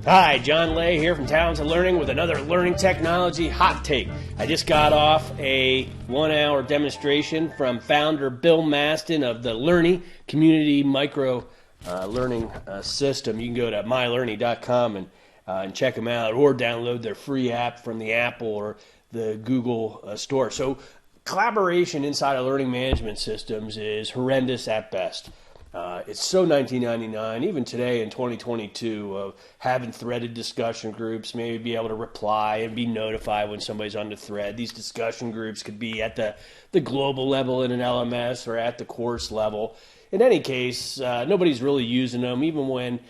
Hi, John Lay here from Talented Learning with another learning technology hot take. I just got off a 1-hour demonstration from founder Bill Maston of the Learnie community micro learning system. You can go to mylearning.com and check them out, or download their free app from the Apple or the Google store. So collaboration inside of learning management systems is horrendous at best. It's so 1999, even today in 2022, of having threaded discussion groups, maybe be able to reply and be notified when somebody's on the thread. These discussion groups could be at the global level in an LMS or at the course level. In any case, nobody's really using them. Even when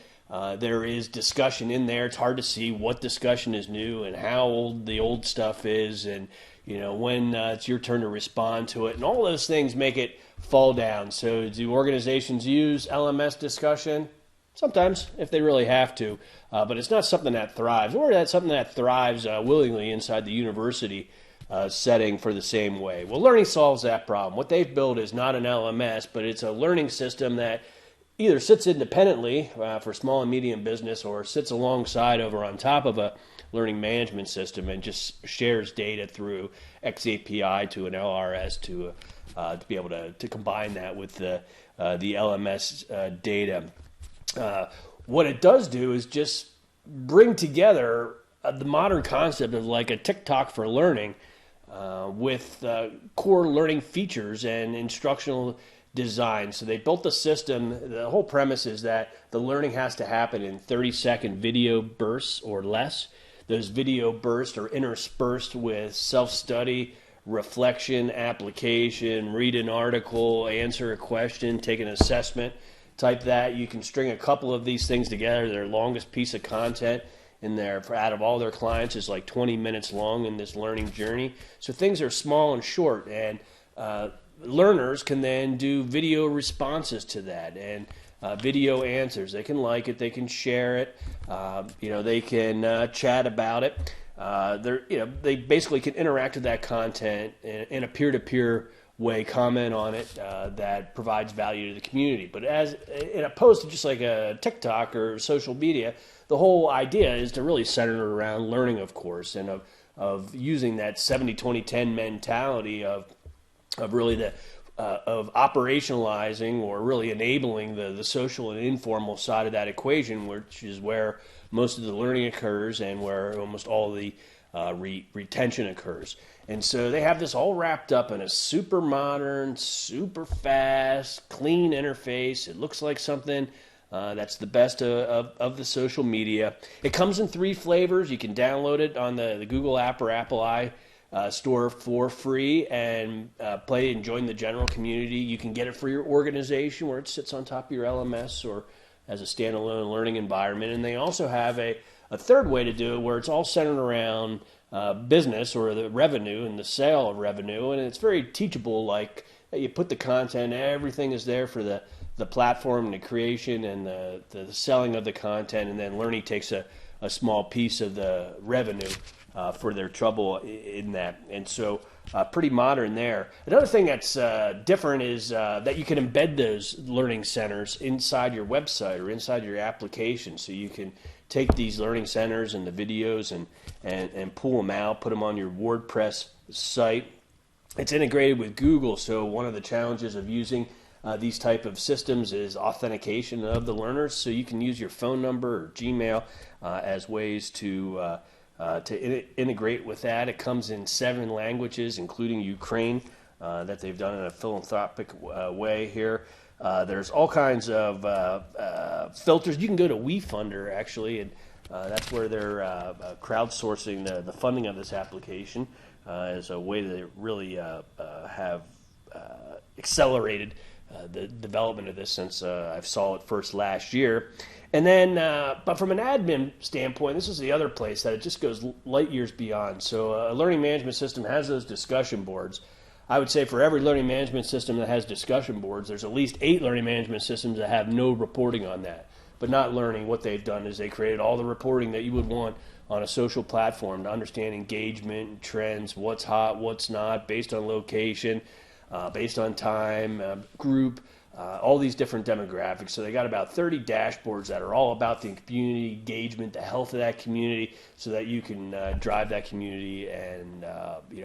there is discussion in there, it's hard to see what discussion is new and how old the old stuff is, and when it's your turn to respond to it. And all those things make it fall down. So do organizations use LMS discussion? Sometimes, if they really have to, but it's not something that thrives, or that's something that thrives willingly inside the university setting for the same way. Well, Learning solves that problem. What they've built is not an LMS, but it's a learning system that either sits independently for small and medium business, or sits alongside over on top of a learning management system and just shares data through XAPI to an LRS to be able to combine that with the LMS data. What it does do is just bring together the modern concept of like a TikTok for learning with core learning features and instructional design. So they built the system. The whole premise is that the learning has to happen in 30-second video bursts or less. Those video bursts are interspersed with self-study, reflection, application, read an article, answer a question, take an assessment, type that. You can string a couple of these things together. Their longest piece of content in there out of all their clients is like 20 minutes long in this learning journey. So things are small and short, and learners can then do video responses to that and video answers. They can like it, they can share it, they can chat about it. They basically can interact with that content in a peer-to-peer way, comment on it that provides value to the community. But as in opposed to just like a TikTok or social media, the whole idea is to really center it around learning, of course, and of using that 70-20-10 mentality of really of operationalizing or really enabling the social and informal side of that equation, which is where most of the learning occurs and where almost all the retention occurs. And so they have this all wrapped up in a super modern, super fast, clean interface. It looks like something that's the best of the social media. It comes in 3 flavors. You can download it on the Google app or Apple store for free and play and join the general community. You can get it for your organization where it sits on top of your LMS or as a standalone learning environment. And they also have a third way to do it where it's all centered around business or the revenue and the sale of revenue. And it's very teachable, like you put the content, everything is there for the platform and the creation and the selling of the content, and then Learnie takes a small piece of the revenue for their trouble in that. And so pretty modern there. Another thing that's different is that you can embed those learning centers inside your website or inside your application. So you can take these learning centers and the videos and pull them out, put them on your WordPress site. It's integrated with Google, so one of the challenges of using these type of systems is authentication of the learners. So you can use your phone number or Gmail as ways to integrate with that. It comes in 7 languages, including Ukraine, that they've done in a philanthropic way here. There's all kinds of filters. You can go to WeFunder, actually, and that's where they're crowdsourcing the funding of this application as a way to really have accelerated the development of this since I saw it first last year. And then, but from an admin standpoint, this is the other place that it just goes light years beyond. So a learning management system has those discussion boards. I would say for every learning management system that has discussion boards, there's at least 8 learning management systems that have no reporting on that. But not Learning, what they've done is they created all the reporting that you would want on a social platform to understand engagement, trends, what's hot, what's not, based on location, based on time, group, all these different demographics. So they got about 30 dashboards that are all about the community engagement, the health of that community, so that you can drive that community and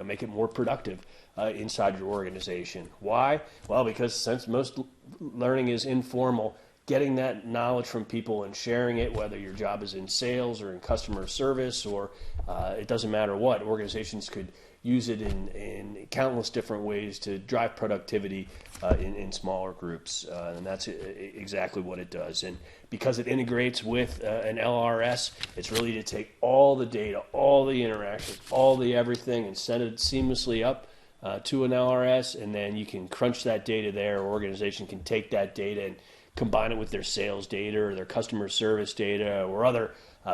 make it more productive inside your organization. Why? Well, because since most learning is informal, getting that knowledge from people and sharing it, whether your job is in sales or in customer service or it doesn't matter what, organizations could use it in countless different ways to drive productivity in smaller groups, and that's exactly what it does. And because it integrates with an LRS, it's really to take all the data, all the interactions, all the everything, and send it seamlessly up to an LRS, and then you can crunch that data there. Or organization can take that data and combine it with their sales data or their customer service data or other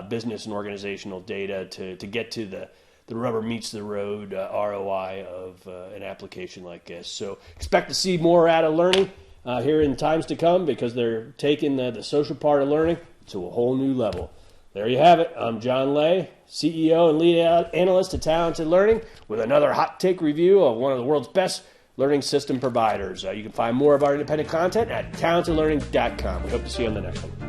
business and organizational data to get to the rubber meets the road ROI of an application like this. So expect to see more out of Learning here in times to come, because they're taking the social part of learning to a whole new level. There you have it. I'm John Lay, CEO and lead analyst at Talented Learning, with another hot take review of one of the world's best learning system providers. You can find more of our independent content at talentedlearning.com. We hope to see you on the next one.